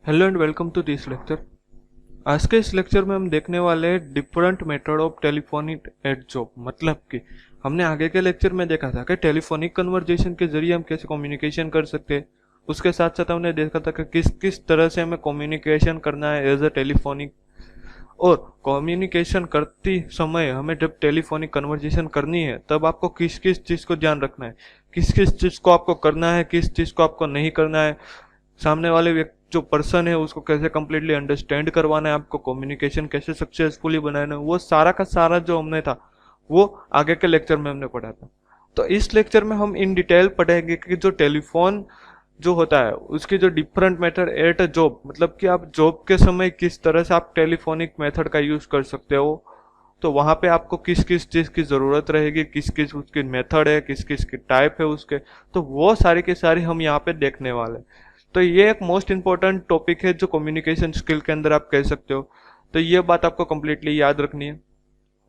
Hello and welcome to this lecture. आज के इस लेक्चर में हम देखने वाले हैं different method of telephonic at job. मतलब कि हमने आगे के लेक्चर में देखा था कि टेलीफोनिक कन्वर्जेशन के जरिए हम कैसे कम्युनिकेशन कर सकते हैं। उसके साथ साथ हमने देखा था कि किस किस तरह से हमें कम्युनिकेशन करना है एज अ टेलीफोनिक, और कम्युनिकेशन करती समय हमें जब टेलीफोनिक कन्वर्जेशन करनी है तब आपको किस किस चीज़ को ध्यान रखना है, किस किस चीज़ को आपको करना है, किस चीज़ को आपको नहीं करना है, सामने वाले व्यक्ति जो पर्सन है उसको कैसे कंप्लीटली अंडरस्टैंड करवाना है, आपको कम्युनिकेशन कैसे सक्सेसफुली बनाना है, वो सारा का सारा जो हमने था वो आगे के लेक्चर में हमने पढ़ा था। तो इस लेक्चर में हम इन डिटेल पढ़ेंगे कि जो टेलीफोन जो होता है उसकी जो different method at a job, मतलब कि आप जॉब के समय किस तरह से आप टेलीफोनिक मेथड का यूज कर सकते हो, तो वहां पे आपको किस किस चीज की जरूरत रहेगी, किस किस उसकी मेथड है, किस किस की टाइप है उसके, तो वो सारी की सारी हम यहाँ पे देखने वाले हैं। तो ये एक मोस्ट इंपॉर्टेंट टॉपिक है जो कम्युनिकेशन स्किल के अंदर आप कह सकते हो। तो ये बात आपको कंप्लीटली याद रखनी है।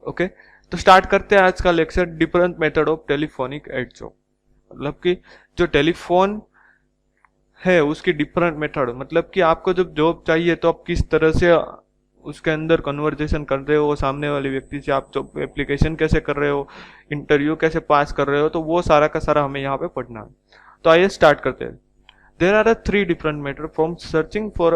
ओके, तो स्टार्ट करते हैं आज का lecture, different method of telephonic at job. मतलब कि जो टेलीफोन है उसकी डिफरेंट मेथड, मतलब कि आपको जब जॉब चाहिए तो आप किस तरह से उसके अंदर कन्वर्जेशन कर रहे हो सामने वाले व्यक्ति से, आप जॉब एप्लीकेशन कैसे कर रहे हो, इंटरव्यू कैसे पास कर रहे हो, तो वो सारा का सारा हमें यहाँ पे पढ़ना है। तो आइए स्टार्ट करते हैं। There are three different methods from searching for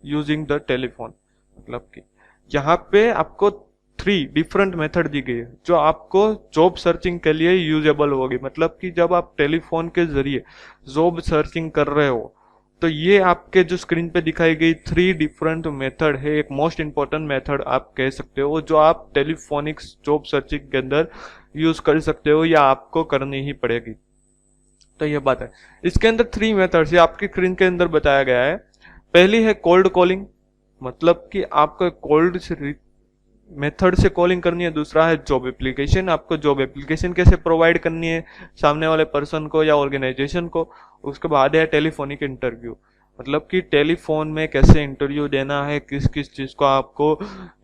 using the telephone। मतलब कि यहाँ पे आपको थ्री डिफरेंट मेथड दी गई है जो आपको जॉब सर्चिंग के लिए यूजेबल होगी। मतलब कि जब आप टेलीफोन के जरिए जॉब सर्चिंग कर रहे हो तो ये आपके जो स्क्रीन पे दिखाई गई थ्री डिफरेंट मेथड है, एक मोस्ट इंपॉर्टेंट मेथड आप कह सकते हो जो आप टेलीफोनिक जॉब सर्चिंग के अंदर यूज कर सकते हो या आपको करनी ही पड़ेगी। तो ये बात है, इसके अंदर थ्री मेथड्स है आपकी स्क्रीन के अंदर बताया गया है। पहली है कोल्ड कॉलिंग, मतलब कि आपको कोल्ड से मेथड से कॉलिंग करनी है। दूसरा है जॉब एप्लीकेशन, आपको जॉब एप्लीकेशन कैसे प्रोवाइड करनी है सामने वाले पर्सन को या ऑर्गेनाइजेशन को। उसके बाद है टेलीफोनिक इंटरव्यू, मतलब कि टेलीफोन में कैसे इंटरव्यू देना है, किस किस चीज़ को आपको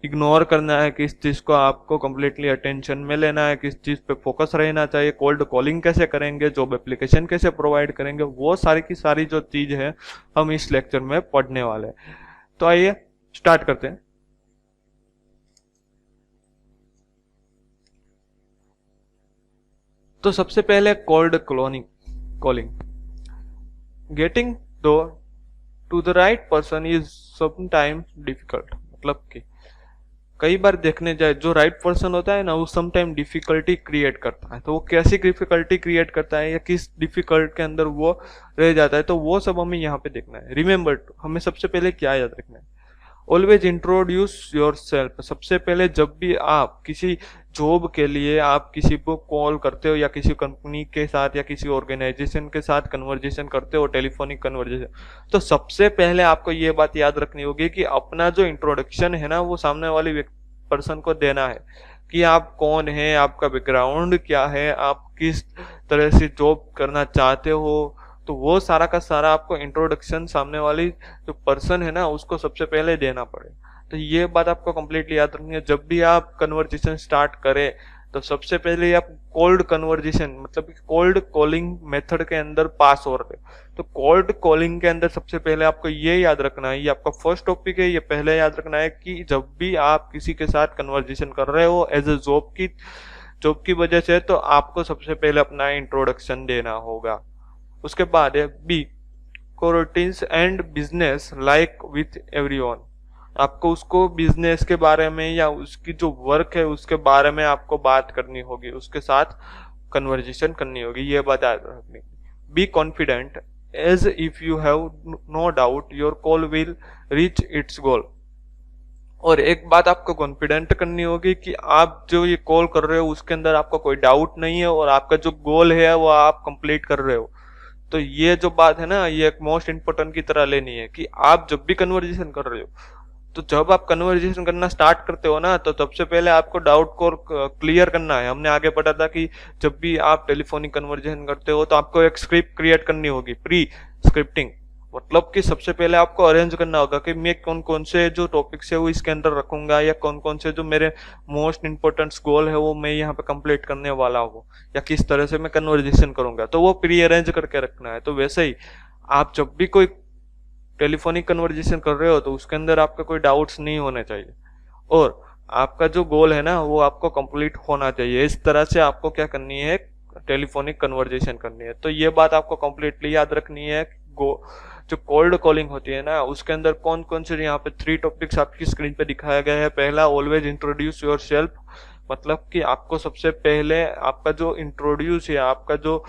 इग्नोर करना है, किस चीज़ को आपको कम्प्लीटली अटेंशन में लेना है, किस चीज़ पे फोकस रहना चाहिए, कोल्ड कॉलिंग कैसे करेंगे, जॉब एप्लीकेशन कैसे प्रोवाइड करेंगे, वो सारी की सारी जो चीज़ है हम इस लेक्चर में पढ़ने वाले हैं। तो आइए स्टार्ट करते हैं। तो सबसे पहले cold calling, getting through to the right person is sometimes difficult. मतलब कि कई बार देखने जाए जो राइट पर्सन होता है ना वो समटाइम डिफिकल्टी क्रिएट करता है। तो वो कैसी डिफिकल्टी क्रिएट करता है या किस डिफिकल्ट के अंदर वो रह जाता है, तो वो सब हमें यहाँ पे देखना है। रिमेंबर, हमें सबसे पहले क्या याद रखना है, ऑलवेज इंट्रोड्यूस योर सेल्फ। सबसे पहले जब भी आप किसी जॉब के लिए आप किसी को कॉल करते हो या किसी कंपनी के साथ या किसी ऑर्गेनाइजेशन के साथ कन्वर्जेशन करते हो, टेलीफोनिक कन्वर्जेशन, तो सबसे पहले आपको ये बात याद रखनी होगी कि अपना जो इंट्रोडक्शन है ना वो सामने वाले पर्सन को देना है कि आप कौन है, आपका बैकग्राउंड क्या है, आप किस तरह से जॉब करना चाहते हो। तो वो सारा का सारा आपको इंट्रोडक्शन सामने वाली जो पर्सन है ना उसको सबसे पहले देना पड़े। तो ये बात आपको कंप्लीटली याद रखनी है। जब भी आप कन्वर्जेशन स्टार्ट करें तो सबसे पहले आप कोल्ड कन्वर्जेशन, मतलब कोल्ड कॉलिंग मेथड के अंदर पास हो रहे हो। तो कोल्ड कॉलिंग के अंदर सबसे पहले आपको ये याद रखना है, ये आपका फर्स्ट टॉपिक है, ये पहले याद रखना है कि जब भी आप किसी के साथ कन्वर्जेशन कर रहे हो एज ए जॉब की वजह से, तो आपको सबसे पहले अपना इंट्रोडक्शन देना होगा। उसके बाद है बी कोरोटीन्स and business like with everyone. आपको उसको बिजनेस के बारे में या उसकी जो वर्क है उसके बारे में आपको बात करनी होगी, उसके साथ कन्वर्जेशन करनी होगी, ये बात याद रखनी। Be confident as if you have no doubt your call will reach its goal. और एक बात आपको कॉन्फिडेंट करनी होगी कि आप जो ये कॉल कर रहे हो उसके अंदर आपको कोई डाउट नहीं है और आपका जो गोल है वो आप कंप्लीट कर रहे हो। तो ये जो बात है ना ये एक मोस्ट इंपोर्टेंट की तरह लेनी है कि आप जब भी कन्वर्जेशन कर रहे हो, तो जब आप कन्वर्जेशन करना स्टार्ट करते हो ना तो सबसे पहले आपको डाउट को क्लियर करना है। हमने आगे पढ़ा था कि जब भी आप टेलीफोनिक कन्वर्जेशन करते हो तो आपको एक स्क्रिप्ट क्रिएट करनी होगी, प्री स्क्रिप्टिंग। मतलब कि सबसे पहले आपको अरेंज करना होगा कि मैं कौन कौन से जो टॉपिक्स है वो इसके अंदर रखूंगा या कौन कौन से जो मेरे मोस्ट इंपोर्टेंट गोल है वो मैं यहाँ पे कंप्लीट करने वाला हूँ या किस तरह से मैं कन्वर्जेशन करूंगा, तो वो प्री अरेंज करके रखना है। तो वैसे ही आप जब भी कोई टेलीफोनिक कन्वर्जेशन कर रहे हो तो उसके अंदर आपका कोई डाउट्स नहीं होने चाहिए, और आपका जो गोल है ना वो आपको कंप्लीट होना चाहिए। इस तरह से आपको क्या करनी है, टेलीफोनिक कन्वर्जेशन करनी है। तो ये बात आपको कंप्लीटली याद रखनी है। जो कोल्ड कॉलिंग होती है ना उसके अंदर कौन कौन से, यहाँ पे 3 टॉपिक्स आपकी स्क्रीन पे दिखाया गया है। पहला, ऑलवेज इंट्रोड्यूस योर सेल्फ, मतलब कि आपको सबसे पहले आपका जो इंट्रोड्यूस है, आपका जो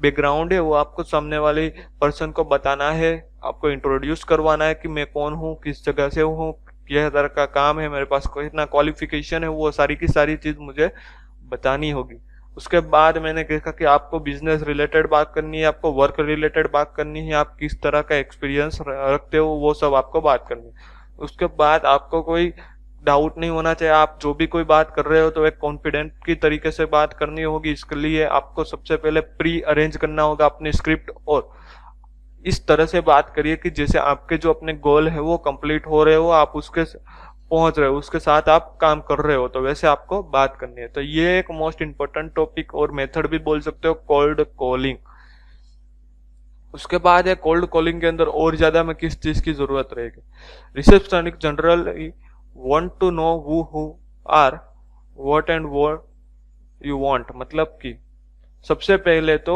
बैकग्राउंड है वो आपको सामने वाले पर्सन को बताना है, आपको इंट्रोड्यूस करवाना है कि मैं कौन हूँ, किस जगह से हूँ, किस तरह का काम है, मेरे पास कितना क्वालिफिकेशन है, वो सारी की सारी चीज मुझे बतानी होगी। उसके बाद मैंने देखा कि आपको बिजनेस रिलेटेड बात करनी है, आपको वर्क रिलेटेड बात करनी है, आप किस तरह का एक्सपीरियंस रखते हो वो सब आपको बात करनी है। उसके बाद आपको कोई डाउट नहीं होना चाहिए, आप जो भी कोई बात कर रहे हो तो एक कॉन्फिडेंट की तरीके से बात करनी होगी। इसके लिए आपको सबसे पहले प्री अरेंज करना होगा अपने स्क्रिप्ट, और इस तरह से बात करिए कि जैसे आपके जो अपने गोल है वो कंप्लीट हो रहे हो, आप उसके पहुंच रहे हो, उसके साथ आप काम कर रहे हो, तो वैसे आपको बात करनी है। तो ये एक मोस्ट इंपॉर्टेंट टॉपिक और मेथड भी बोल सकते हो, कोल्ड कॉलिंग। उसके बाद है कोल्ड कॉलिंग के अंदर और ज्यादा में किस चीज की जरूरत रहेगी। रिसेप्शनिक general want to know who are, what and what you want, मतलब कि सबसे पहले तो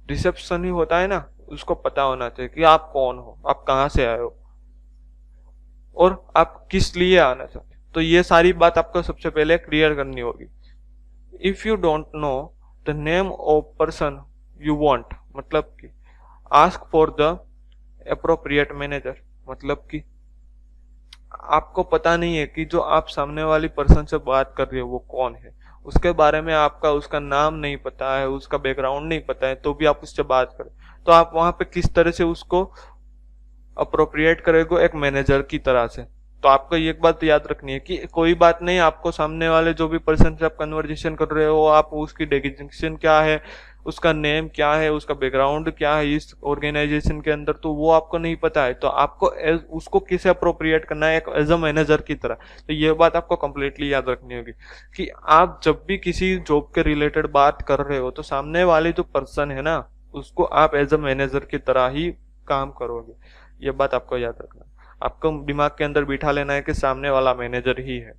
रिसेप्शन ही होता है ना, उसको पता होना चाहिए कि आप कौन हो, आप कहाँ से आए हो और आप किस लिए आना चाहते हो। तो ये सारी बात आपको सबसे पहले क्लियर करनी होगी। If you don't know the name of person you want, मतलब कि ask for the appropriate manager, मतलब कि आपको पता नहीं है कि जो आप सामने वाली पर्सन से बात कर रहे हो वो कौन है, उसके बारे में आपका उसका नाम नहीं पता है, उसका बैकग्राउंड नहीं पता है, तो भी आप उससे बात करें, तो आप वहां पे किस तरह से उसको अप्रोप्रिएट करेगा, एक मैनेजर की तरह से। तो आपको एक बात याद रखनी है कि कोई बात नहीं, आपको सामने वाले जो भी पर्सन से आप कन्वर्जेशन कर रहे हो, आप उसकी डेजिग्नेशन क्या है, उसका नेम क्या है, उसका बैकग्राउंड क्या है इस ऑर्गेनाइजेशन के अंदर, तो वो आपको नहीं पता है, तो आपको उसको किसे अप्रोप्रिएट करना है, एक एज अ मैनेजर की तरह। तो ये बात आपको कंप्लीटली याद रखनी होगी कि आप जब भी किसी जॉब के रिलेटेड बात कर रहे हो तो सामने वाले जो पर्सन है ना उसको आप एज अ मैनेजर की तरह ही काम करोगे। ये बात आपको याद रखना, आपको दिमाग के अंदर बिठा लेना है कि सामने वाला मैनेजर ही है।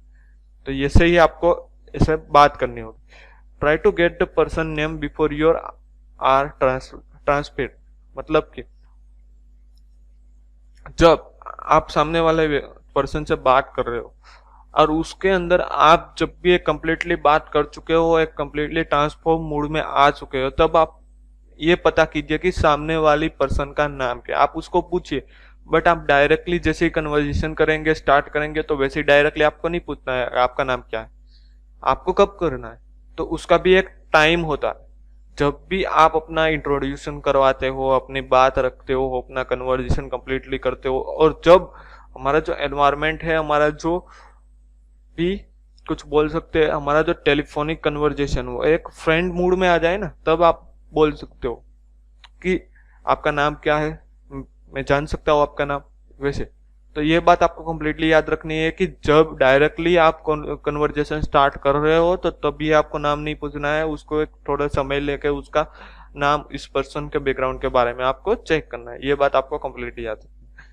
तो ये से ही आपको ऐसे बात करनी होगी। Try to get the person name before your are transferred, मतलब कि जब आप सामने वाले पर्सन से बात कर रहे हो और उसके अंदर आप जब भी एक कंप्लीटली बात कर चुके हो, एक कंप्लीटली ट्रांसफॉर्म मूड में आ चुके हो, तब आप ये पता कीजिए कि सामने वाली पर्सन का नाम क्या। आप उसको पूछिए, बट आप डायरेक्टली जैसे ही कन्वर्सेशन करेंगे, स्टार्ट करेंगे, तो वैसे ही डायरेक्टली आपको नहीं पूछना है आपका नाम क्या है, आपको कब करना है। तो उसका भी एक टाइम होता है। जब भी आप अपना इंट्रोड्यूशन करवाते हो, अपनी बात रखते हो, अपना कन्वर्सेशन कंप्लीटली करते हो, और जब हमारा जो एनवायरमेंट है, हमारा जो भी कुछ बोल सकते हैं, हमारा जो टेलीफोनिक कन्वर्सेशन वो एक फ्रेंड मूड में आ जाए ना, तब आप बोल सकते हो कि आपका नाम क्या है, मैं जान सकता हूँ आपका नाम, वैसे। तो ये बात आपको कंप्लीटली याद रखनी है कि जब डायरेक्टली आप कन्वर्सेशन स्टार्ट कर रहे हो तो तभी आपको नाम नहीं पूछना है, उसको एक थोड़ा समय लेके उसका नाम, इस पर्सन के बैकग्राउंड के बारे में आपको चेक करना है। ये बात आपको कंप्लीटली याद रखनी है।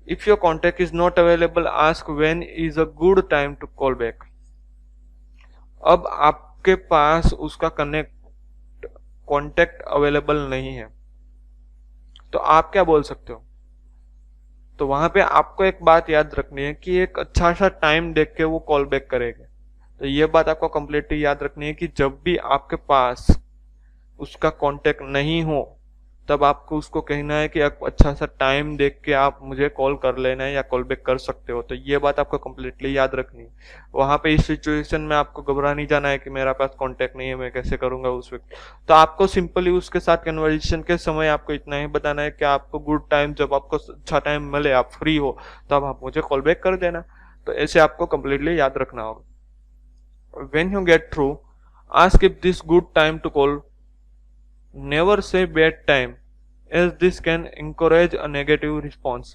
If your contact is not available, ask when is a good time to call back. अब आपके पास उसका कॉन्टेक्ट अवेलेबल नहीं है तो आप क्या बोल सकते हो। तो वहां पे आपको एक बात याद रखनी है कि एक अच्छा सा टाइम देख के वो कॉल बैक करेगा। तो ये बात आपको कंप्लीटली याद रखनी है कि जब भी आपके पास उसका कांटेक्ट नहीं हो तब आपको उसको कहना है कि अच्छा सा टाइम देख के आप मुझे कॉल कर लेना है या कॉल बैक कर सकते हो। तो ये बात आपको कंप्लीटली याद रखनी है। वहां पे इस सिचुएशन में आपको घबरा नहीं जाना है कि मेरा पास कांटेक्ट नहीं है, मैं कैसे करूंगा उस वक्त। तो आपको सिंपली उसके साथ कन्वर्सेशन के समय आपको इतना ही बताना है कि आपको गुड टाइम, जब आपको अच्छा टाइम मिले, आप फ्री हो, तब आप मुझे कॉल बैक कर देना। तो ऐसे आपको कंप्लीटली याद रखना होगा। When you get through, ask if this good time to call, never say bad time as this can encourage a negative response।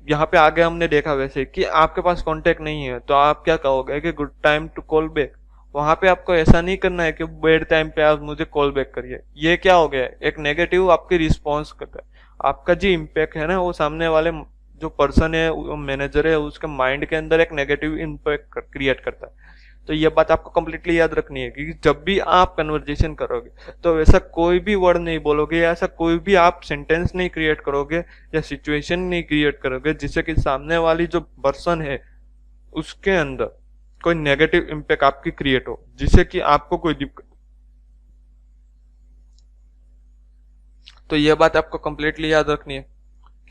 यहाँ पे आगे हमने देखा वैसे कि आपके पास कांटेक्ट नहीं है तो आप क्या कहोगे कि good time to call back. वहां पे आपको ऐसा नहीं करना है कि बैड टाइम पे आप मुझे कॉल बैक करिए। ये क्या हो गया, एक नेगेटिव आपकी रिस्पॉन्स करता है। आपका जो इम्पैक्ट है ना वो सामने वाले जो पर्सन है, मैनेजर है, उसके माइंड के अंदर एक नेगेटिव इम्पैक्ट क्रिएट करता है। तो ये बात आपको कंप्लीटली याद रखनी है कि जब भी आप कन्वर्जेशन करोगे तो वैसा कोई भी वर्ड नहीं बोलोगे या ऐसा कोई भी आप सेंटेंस नहीं क्रिएट करोगे या सिचुएशन नहीं क्रिएट करोगे जिससे कि सामने वाली जो पर्सन है उसके अंदर कोई नेगेटिव इम्पैक्ट आपकी क्रिएट हो, जिससे कि आपको कोई दिक्कत। तो ये बात आपको कंप्लीटली याद रखनी है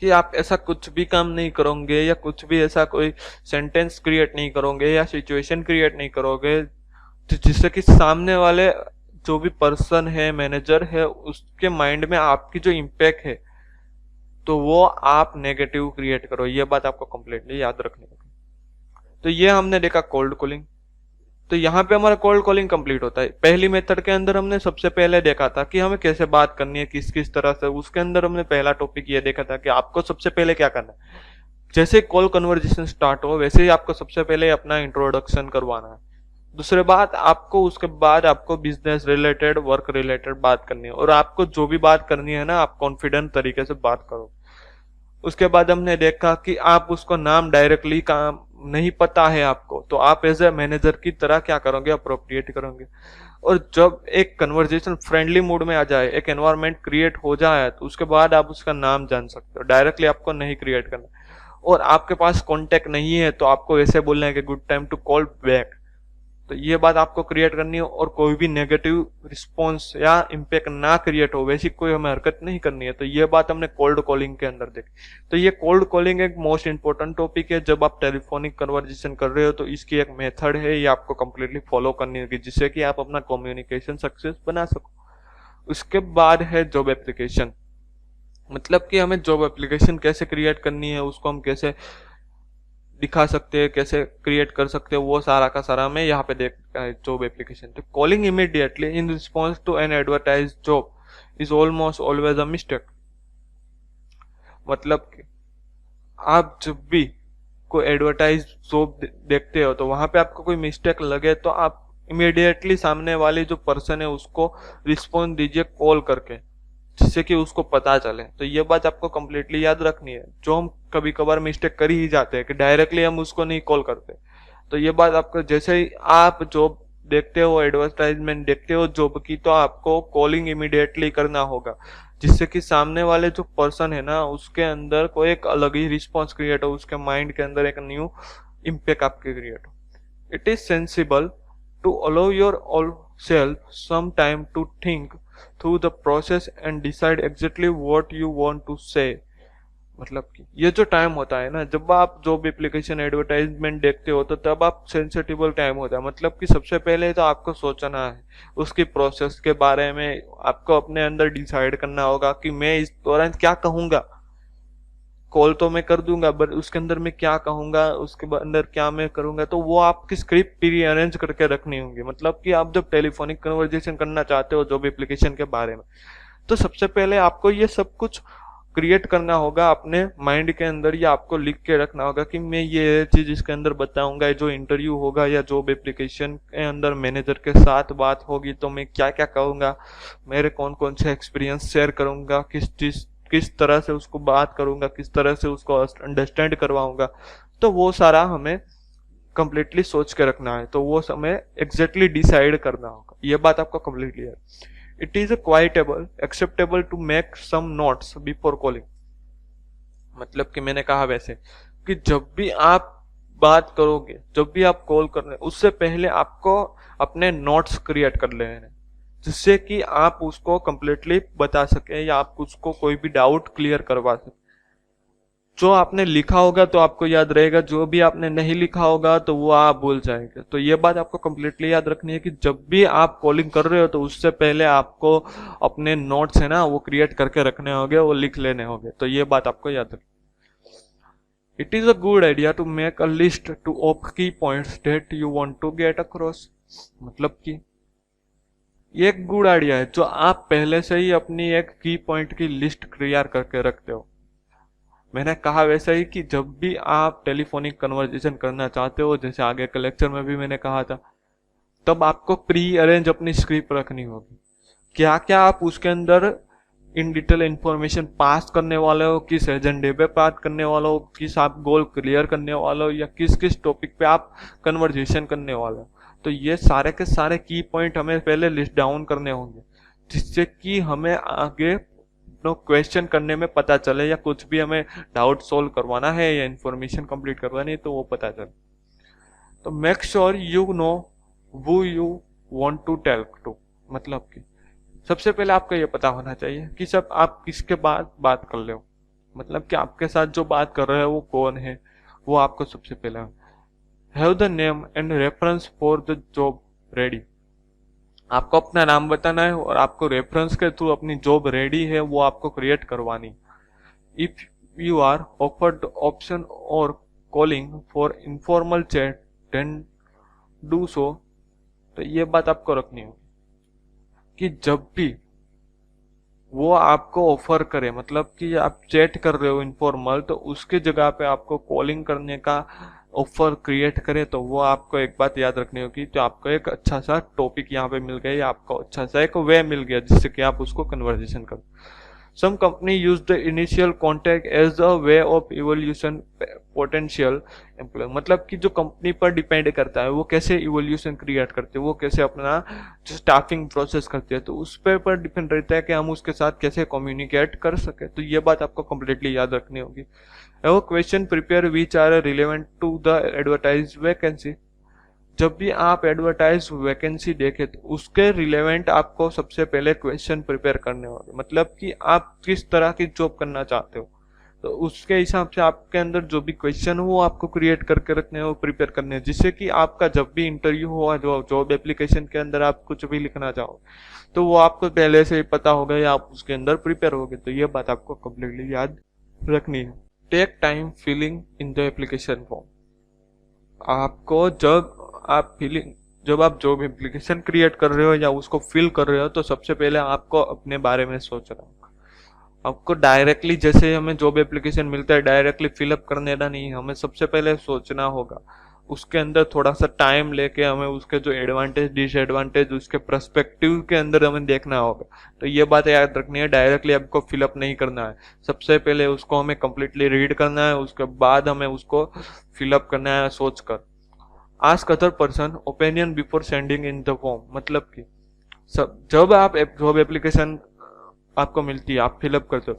कि आप ऐसा कुछ भी काम नहीं करोगे या कुछ भी ऐसा कोई सेंटेंस क्रिएट नहीं करोगे या सिचुएशन क्रिएट नहीं करोगे जिससे कि सामने वाले जो भी पर्सन है, मैनेजर है, उसके माइंड में आपकी जो इम्पैक्ट है तो वो आप नेगेटिव क्रिएट करो। ये बात आपको कंप्लीटली याद रखनी होगी। तो ये हमने देखा कोल्ड कॉलिंग। तो यहाँ पे हमारा कोल्ड कॉलिंग कंप्लीट होता है। पहली मेथड के अंदर हमने सबसे पहले देखा था कि हमें कैसे बात करनी है, किस किस तरह से। उसके अंदर हमने पहला टॉपिक ये देखा था कि आपको सबसे पहले क्या करना है। जैसे कॉल कन्वर्जेशन स्टार्ट हो वैसे ही आपको सबसे पहले अपना इंट्रोडक्शन करवाना है। दूसरे बात आपको उसके बाद आपको बिजनेस रिलेटेड, वर्क रिलेटेड बात करनी है, और आपको जो भी बात करनी है ना आप कॉन्फिडेंट तरीके से बात करो। उसके बाद हमने देखा कि आप उसको नाम डायरेक्टली काम नहीं पता है आपको तो आप एज ए मैनेजर की तरह क्या करोगे, अप्रोप्रिएट करोगे। और जब एक कन्वर्जेशन फ्रेंडली मूड में आ जाए, एक एनवायरनमेंट क्रिएट हो जाए तो उसके बाद आप उसका नाम जान सकते हो। डायरेक्टली आपको नहीं क्रिएट करना। और आपके पास कॉन्टेक्ट नहीं है तो आपको ऐसे बोलना है कि good time to call back. तो ये बात आपको क्रिएट करनी है। और कोई भी नेगेटिव रिस्पॉन्स या इम्पैक्ट ना क्रिएट हो वैसी कोई हमें हरकत नहीं करनी है। तो ये बात हमने कोल्ड कॉलिंग के अंदर देखी। तो ये कोल्ड कॉलिंग एक मोस्ट इंपॉर्टेंट टॉपिक है। जब आप टेलीफोनिक कन्वर्जेशन कर रहे हो तो इसकी एक मेथड है, ये आपको कंप्लीटली फॉलो करनी होगी जिससे कि आप अपना कम्युनिकेशन सक्सेस बना सको। उसके बाद है जॉब एप्लीकेशन। मतलब कि हमें जॉब एप्लीकेशन कैसे क्रिएट करनी है, उसको हम कैसे दिखा सकते हैं, कैसे क्रिएट कर सकते हैं, वो सारा का सारा हमें यहाँ पे देखा है जॉब एप्लीकेशन। तो calling immediately in response to an advertise job is almost always a mistake. मतलब कि आप जब भी कोई एडवर्टाइज जॉब देखते हो तो वहां पे आपको कोई मिस्टेक लगे तो आप इमीडिएटली सामने वाली जो पर्सन है उसको रिस्पॉन्स दीजिए कॉल करके, जिससे कि उसको पता चले। तो ये बात आपको कंप्लीटली याद रखनी है। जो हम कभी कभार मिस्टेक कर ही जाते हैं कि डायरेक्टली हम उसको नहीं कॉल करते। तो ये बात आपको, जैसे ही आप जॉब देखते हो, एडवर्टाइजमेंट देखते हो जॉब की, तो आपको कॉलिंग इमीडिएटली करना होगा जिससे कि सामने वाले जो पर्सन है ना उसके अंदर कोई एक अलग ही रिस्पॉन्स क्रिएट हो, उसके माइंड के अंदर एक न्यू इम्पैक्ट आपके क्रिएट हो। It is sensible to allow your all self some time to think through the process and decide exactly what you want to say। मतलब कि ये जो टाइम होता है ना जब आप जॉब एप्लीकेशन एडवर्टाइजमेंट देखते हो तो तब आप सेंसिटिबल टाइम होता है। मतलब कि सबसे पहले तो आपको सोचना है उसकी प्रोसेस के बारे में। आपको अपने अंदर डिसाइड करना होगा कि मैं इस दौरान क्या कहूंगा। कॉल तो मैं कर दूंगा बट उसके अंदर मैं क्या कहूंगा, उसके अंदर क्या मैं करूंगा, तो वो आपकी स्क्रिप्ट प्री अरेंज करके रखनी होंगी। मतलब कि आप जब टेलीफोनिक कन्वर्जेशन करना चाहते हो जॉब एप्लीकेशन के बारे में तो सबसे पहले आपको ये सब कुछ क्रिएट करना होगा अपने माइंड के अंदर, या आपको लिख के रखना होगा कि मैं ये चीज इसके अंदर बताऊंगा। जो इंटरव्यू होगा या जॉब एप्लीकेशन के अंदर मैनेजर के साथ बात होगी तो मैं क्या क्या कहूंगा, मेरे कौन कौन से एक्सपीरियंस शेयर करूंगा, किस तरह से उसको बात करूंगा, किस तरह से उसको अंडरस्टैंड करवाऊंगा। तो वो सारा हमें कंप्लीटली सोच के रखना है। तो वो हमें एग्जैक्टली डिसाइड करना होगा। ये बात आपको कंप्लीटली है। It is quite acceptable to make some notes before calling. मतलब कि मैंने कहा वैसे कि जब भी आप बात करोगे, जब भी आप कॉल कर रहे उससे पहले आपको अपने नोट्स क्रिएट कर लेने हैं जिससे कि आप उसको कंप्लीटली बता सके या आप उसको कोई भी डाउट क्लियर करवा सके। जो आपने लिखा होगा तो आपको याद रहेगा, जो भी आपने नहीं लिखा होगा तो वो आप भूल जाएंगे। तो ये बात आपको कंप्लीटली याद रखनी है कि जब भी आप कॉलिंग कर रहे हो तो उससे पहले आपको अपने नोट्स है ना वो क्रिएट करके रखने होंगे, वो लिख लेने होंगे। तो ये बात आपको याद रखनी। It is a good idea to make a list to of key points that you want to get across. मतलब कि ये एक गुड आइडिया है जो आप पहले से ही अपनी एक की पॉइंट की लिस्ट तैयार करके रखते हो। मैंने कहा वैसा ही कि जब भी आप टेलीफोनिक कन्वर्सेशन करना चाहते हो, जैसे आगे के लेक्चर में भी मैंने कहा था, तब आपको प्री अरेंज अपनी स्क्रिप्ट रखनी होगी। क्या क्या आप उसके अंदर इन डिटेल इंफॉर्मेशन पास करने वाले हो, किस एजेंडे पे बात करने वाले हो, किस आप गोल क्लियर करने वाले हो, या किस किस टॉपिक पे आप कन्वर्जेशन करने वाले हो। तो ये सारे के सारे की पॉइंट हमें पहले लिस्ट डाउन करने होंगे, जिससे कि हमें आगे क्वेश्चन करने में पता चले, या कुछ भी हमें डाउट सोल्व करवाना है या इंफॉर्मेशन कंप्लीट करवानी है तो वो पता चले। तो make sure you know who you want to tell to, मतलब कि सबसे पहले आपको ये पता होना चाहिए कि सब आप किसके बाद बात कर रहे हो, मतलब कि आपके साथ जो बात कर रहे हो वो कौन है, वो आपको सबसे पहले have the name and reference for the job ready. आपको अपना नाम बताना है और आपको रेफरेंस के थ्रू अपनी जॉब रेडी है वो आपको क्रिएट करवानी। If you are offered option और calling for informal chat then do so. तो ये बात आपको रखनी होगी कि जब भी वो आपको ऑफर करे, मतलब कि आप चैट कर रहे हो इनफॉर्मल, तो उसके जगह पे आपको कॉलिंग करने का ऑफर क्रिएट करे, तो वो आपको एक बात याद रखनी होगी, तो आपको एक अच्छा सा टॉपिक यहाँ पे मिल गया, या आपको अच्छा सा एक वे मिल गया जिससे कि आप उसको कन्वर्सेशन करो। Some company use the initial contact as a way of evaluation potential employee, मतलब कि जो कंपनी पर डिपेंड करता है वो कैसे इवोल्यूशन क्रिएट करते हैं, वो कैसे अपना जो स्टाफिंग प्रोसेस करते हैं, तो उस पर डिपेंड रहता है कि हम उसके साथ कैसे कम्युनिकेट कर सके। तो ये बात आपको कम्प्लीटली याद रखनी होगी। वो question prepare which are relevant to the advertise vacancy. जब भी आप एडवर्टाइज वैकेंसी देखें तो उसके रिलेवेंट आपको सबसे पहले क्वेश्चन प्रिपेयर करने होंगे, मतलब कि आप किस तरह की जॉब करना चाहते हो, तो उसके हिसाब से आपके अंदर जो भी क्वेश्चन हो वो आपको क्रिएट करके रखने हो, प्रिपेयर करने हैं, जिससे कि आपका जब भी इंटरव्यू हो, जो जॉब एप्लीकेशन के अंदर आप कुछ भी लिखना चाहो तो वो आपको पहले से ही पता होगा या आप उसके अंदर प्रिपेयर होगे। तो ये बात आपको कम्प्लीटली याद रखनी है। Take time filling in the application form. आपको जब आप जॉब एप्लीकेशन क्रिएट कर रहे हो या उसको फिल कर रहे हो, तो सबसे पहले आपको अपने बारे में सोचना होगा। आपको डायरेक्टली जैसे हमें जॉब एप्लीकेशन मिलता है डायरेक्टली फिलअप करने का नहीं, हमें सबसे पहले सोचना होगा, उसके अंदर थोड़ा सा टाइम लेके हमें उसके जो एडवांटेज डिसएडवांटेज उसके पर्सपेक्टिव के अंदर हमें देखना होगा। तो ये बात याद रखनी है, डायरेक्टली आपको फिलअप नहीं करना है, सबसे पहले उसको हमें कंप्लीटली रीड करना है, उसके बाद हमें उसको फिलअप करना है सोचकर। Ask other person opinion before sending in the form, मतलब कि जब आप जॉब एप्लीकेशन आपको मिलती है, आप फिलअप करते हो,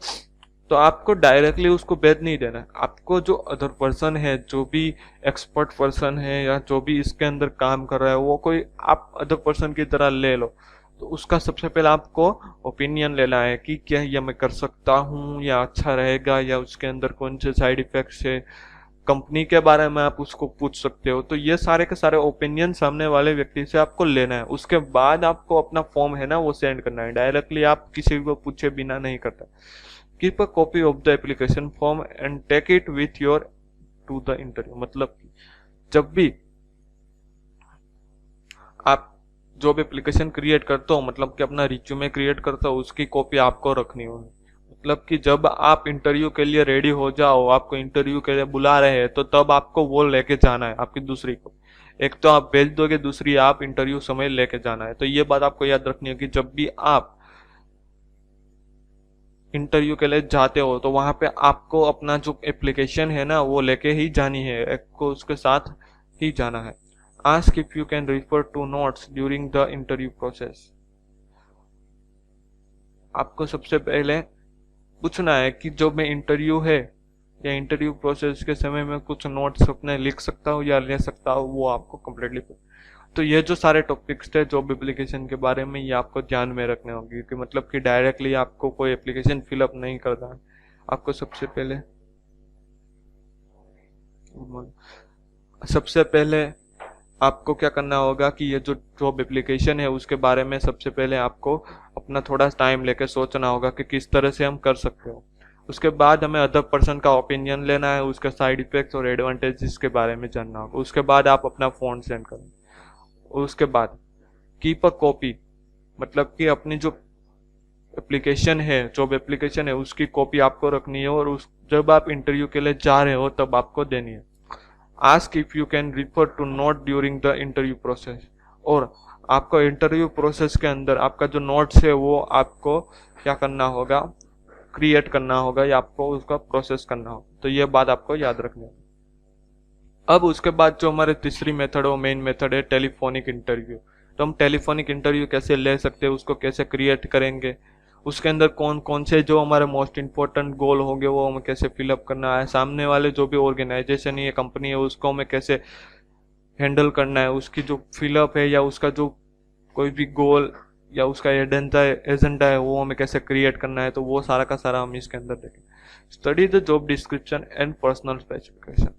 तो आपको डायरेक्टली उसको भेज नहीं देना है। आपको जो अदर पर्सन है, जो भी एक्सपर्ट पर्सन है या जो भी इसके अंदर काम कर रहा है, वो कोई आप अदर पर्सन की तरह ले लो। तो उसका सबसे पहले आपको ओपिनियन लेना है कि क्या ये मैं कर सकता हूँ या अच्छा रहेगा, या उसके अंदर कौन से साइड इफेक्ट्स है, कंपनी के बारे में आप उसको पूछ सकते हो। तो ये सारे के सारे ओपिनियन सामने वाले व्यक्ति से आपको लेना है। उसके बाद आपको अपना फॉर्म है ना वो सेंड करना है, डायरेक्टली आप किसी को पूछे बिना नहीं करता। Keep a copy of the application form and take it with your to the interview, मतलब जब भी आप जॉब एप्लीकेशन क्रिएट करते हो, मतलब कि अपना रिज्यूमे क्रिएट करते हो, उसकी कॉपी आपको रखनी होगी। मतलब कि जब आप इंटरव्यू के लिए रेडी हो जाओ, आपको इंटरव्यू के लिए बुला रहे हैं, तो तब आपको वो लेके जाना है आपकी दूसरी को। एक तो आप भेज दोगे, दूसरी आप इंटरव्यू समय लेके जाना है। तो ये बात आपको याद रखनी है कि जब भी आप इंटरव्यू के लिए जाते हो तो वहां पे आपको अपना जो एप्लीकेशन है ना वो लेके ही जानी है, एक को उसके साथ ही जाना है। Ask if you can refer to notes during the interview process. आपको सबसे पहले पूछना है कि जो मैं इंटरव्यू है या इंटरव्यू प्रोसेस के समय में कुछ नोट्स अपने लिख सकता हूँ या ले सकता हूँ, वो आपको कम्प्लीटली। तो ये जो सारे टॉपिक्स थे जॉब एप्लीकेशन के बारे में, ये आपको ध्यान में रखने होंगे कि मतलब कि डायरेक्टली आपको कोई एप्लीकेशन फिलअप नहीं करना है। आपको सबसे पहले आपको क्या करना होगा कि ये जो जॉब एप्लीकेशन है उसके बारे में सबसे पहले आपको अपना थोड़ा टाइम लेके सोचना होगा कि किस तरह से हम कर सकते हो। उसके बाद हमें अदर पर्सन का ओपिनियन लेना है, उसके साइड इफेक्ट्स और एडवांटेजेस के बारे में जानना होगा। उसके बाद आप अपना फोन सेंड करें। उसके बाद कीप अ कॉपी, मतलब कि अपनी जो एप्लीकेशन है, जॉब एप्लीकेशन है, उसकी कॉपी आपको रखनी है और जब आप इंटरव्यू के लिए जा रहे हो तब आपको देनी है। Ask if you can refer to note during the interview process, और आपको इंटरव्यू प्रोसेस के अंदर आपका जो नोट्स है वो आपको क्या करना होगा, क्रिएट करना होगा या आपको उसका प्रोसेस करना होगा। तो ये बात आपको याद रखनी होगी। अब उसके बाद जो हमारे तीसरी मेथड वो मेन मेथड है टेलीफोनिक इंटरव्यू। तो हम टेलीफोनिक इंटरव्यू कैसे ले सकते हैं, उसको कैसे क्रिएट करेंगे, उसके अंदर कौन कौन से जो हमारे मोस्ट इंपॉर्टेंट गोल होंगे वो हमें कैसे फिलअप करना है, सामने वाले जो भी ऑर्गेनाइजेशन है, कंपनी है, उसको हमें कैसे हैंडल करना है, उसकी जो फिलअप है या उसका जो कोई भी गोल या उसका एजेंडा है वो हमें कैसे क्रिएट करना है, तो वो सारा का सारा हम इसके अंदर देखेंगे। Study the job description and personal specification.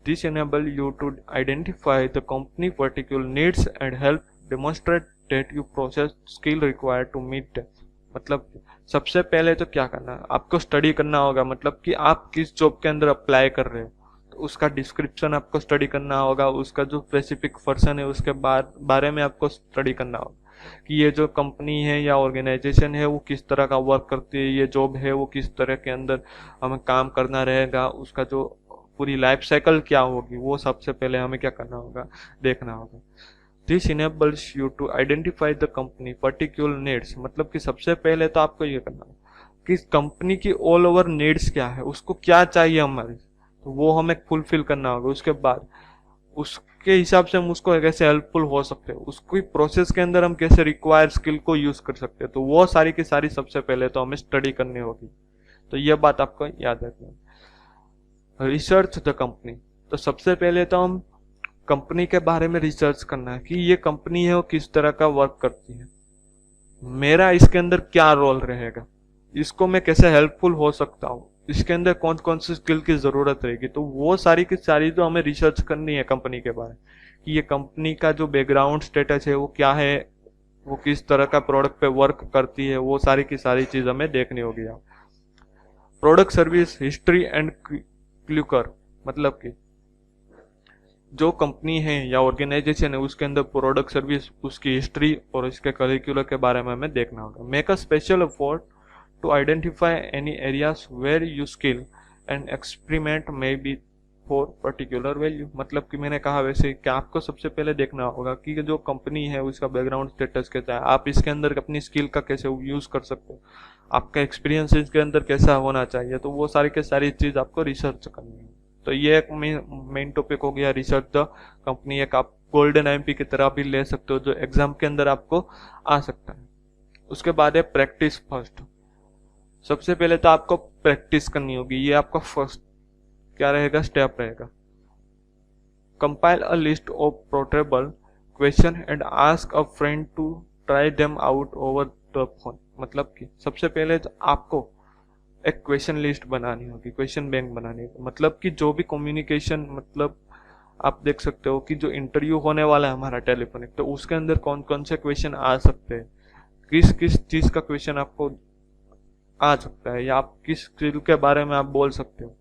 This enable you to identify the company particular needs and help demonstrate that you possess skill required to meet them। मतलब सबसे पहले तो क्या करना है, आपको स्टडी करना होगा, मतलब कि आप किस जॉब के अंदर अप्लाई कर रहे हो तो उसका डिस्क्रिप्शन आपको स्टडी करना होगा, उसका जो स्पेसिफिक पर्सन है उसके बारे में आपको स्टडी करना होगा कि ये जो कंपनी है या ऑर्गेनाइजेशन है वो किस तरह का वर्क करती है, ये जॉब है वो किस तरह के अंदर हमें काम करना रहेगा, उसका जो पूरी लाइफ साइकिल क्या होगी वो सबसे पहले हमें क्या करना होगा, देखना होगा। This enables you to identify the company particular needs. मतलब कि सबसे पहले तो आपको ये करना होगा कि कंपनी की ऑल ओवर नीड्स क्या है, उसको क्या चाहिए हमारे, तो वो हमें फुलफिल करना होगा। उसके बाद उसके हिसाब से हम उसको कैसे हेल्पफुल हो सकते हैं, उसकी प्रोसेस के अंदर हम कैसे रिक्वायर्ड स्किल को यूज कर सकते हैं, तो वो सारी की सारी सबसे पहले तो हमें स्टडी करनी होगी। तो ये बात आपको याद रखना है। Research the company. तो सबसे पहले तो हम कंपनी के बारे में रिसर्च करना है कि ये कंपनी है वो किस तरह का वर्क करती है, मेरा इसके अंदर क्या रोल रहेगा, इसको मैं कैसे हेल्पफुल हो सकता हूँ, इसके अंदर कौन कौन सी स्किल की जरूरत रहेगी। तो वो सारी की सारी तो हमें रिसर्च करनी है कंपनी के बारे में कि ये कंपनी का जो बैकग्राउंड स्टेटस है वो क्या है, वो किस तरह का प्रोडक्ट पे वर्क करती है, वो सारी की सारी चीज हमें देखनी होगी। प्रोडक्ट सर्विस हिस्ट्री एंड क्लूकर। मतलब कि जो कंपनी है या ऑर्गेनाइजेशन है उसके अंदर प्रोडक्ट सर्विस, उसकी हिस्ट्री और इसके करिकुलर के बारे में हमें देखना होगा। Make a special effort to identify any areas where you skill and experiment may be for particular value. मतलब कि मैंने कहा वैसे कि आपको सबसे पहले देखना होगा कि जो कंपनी है उसका बैकग्राउंड स्टेटस कैसा है, आप इसके अंदर अपनी स्किल का कैसे यूज कर सकते हो, आपका एक्सपीरियंस इसके अंदर कैसा होना चाहिए, तो वो सारी के सारी चीज आपको रिसर्च करनी है। तो ये एक मेन टॉपिक हो गया रिसर्च द कंपनी। एक आप गोल्डन एमपी की तरह भी ले सकते हो जो एग्जाम के अंदर आपको आ सकता है। उसके बाद है प्रैक्टिस फर्स्ट। सबसे पहले तो आपको प्रैक्टिस करनी होगी, ये आपका फर्स्ट क्या रहेगा, स्टेप रहेगा। Compile a list of portable question and ask a friend to try them out over the phone. मतलब कि सबसे पहले तो आपको एक क्वेश्चन लिस्ट बनानी होगी, क्वेश्चन बैंक बनानी होगी। मतलब कि जो भी कम्युनिकेशन, मतलब आप देख सकते हो कि जो इंटरव्यू होने वाला है हमारा टेलीफोनिक, तो उसके अंदर कौन कौन से क्वेश्चन आ सकते हैं, किस किस चीज का क्वेश्चन आपको आ सकता है, या आप किस स्किल के बारे में आप बोल सकते हो,